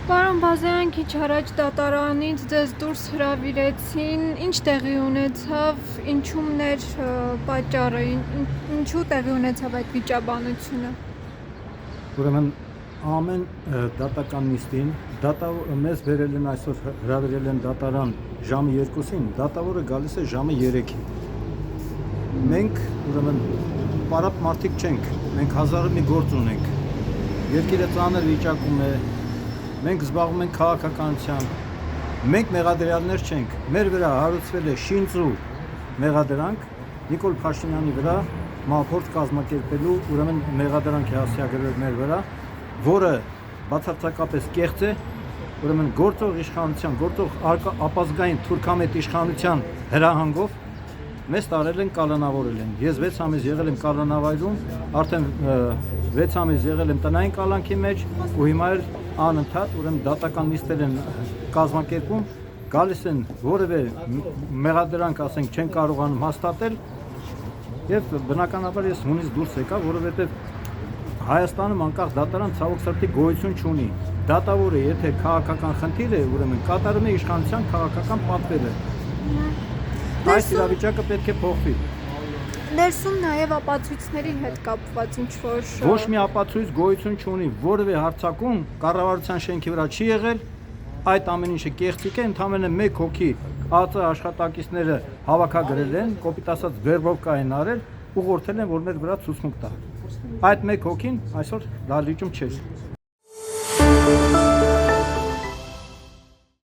Պարոն Բազարյան, քիչ առաջ դատարանից ձեզ դուրս հրավիրեցին, ինչ տեղի ունեցավ, ինչումն էր պատճառը, ինչու տեղի ունեցավ այդ վիճաբանությունը։ Ուրեմն ամեն դատական նիստին մեզ վերել են այսօր հրավիրել են դատարան ժամը 2-ին, դատավորը գալիս է ժամը 3-ին։ Մենք ուրեմն պարապ մարդիկ չենք, մենք հազարը մի գործ ունենք։ Երկիրը ծանր վիճակում է, մենք զբաղվում ենք քաղաքականությամբ, մենք մեղադրյալներ չենք, մեր վրա հարուցվել է շինծու մեղադրանք Նիկոլ Փաշինյանի վրա մահափորձ կազմակերպելու, ուրեմն մեղադրանք է հասցեագրվել մեր վրա, որը բացարձակապես կեղծ է, ուրեմն գործող իշխանության, գործող ապազգային թուրքամետ իշխանության հրահանգով մեզ տարել են, կալանավորել են։ Ես 6 ամիս եղել եմ կալանավայրում, արդեն 6 ամիս եղել եմ տնային կալանքի մեջ ու հիմա էլ անընդհատ ուրեմն դատական նիստեր են կազմակերպում, գալիս են որևէ մեղադրանք, ասենք, չեն կարողանում հաստատել եւ բնականաբար ես հունից դուրս եկա, որովհետեւ Հայաստանում անկախ դատարան ցավոք սրտի գոյություն չունի։ Դատավորը եթե քաղաքական խնդիր է, ուրեմն կատարում է իշխանության քաղաքական պատվերը։ Այս իրավիճակը պետք է փոխվի։ Ներսում նաև ապացույցների հետ կապված ինչ-որ Ոչ մի ապացույց գոյություն չունի, որևէ հարձակում կառավարության շենքի վրա չի եղել, այդ ամեն ինչը կեղծիք է, ընդամենը մեկ հոգի ԱԾ աշխատակիցները հավաքագրել են, կոպիտ ասած վերբովկա են արել, ուղղորդել են, որ մեր վրա ցուցմունք տա։ Այդ մեկ հոգին այսօր դահլիճում չէր։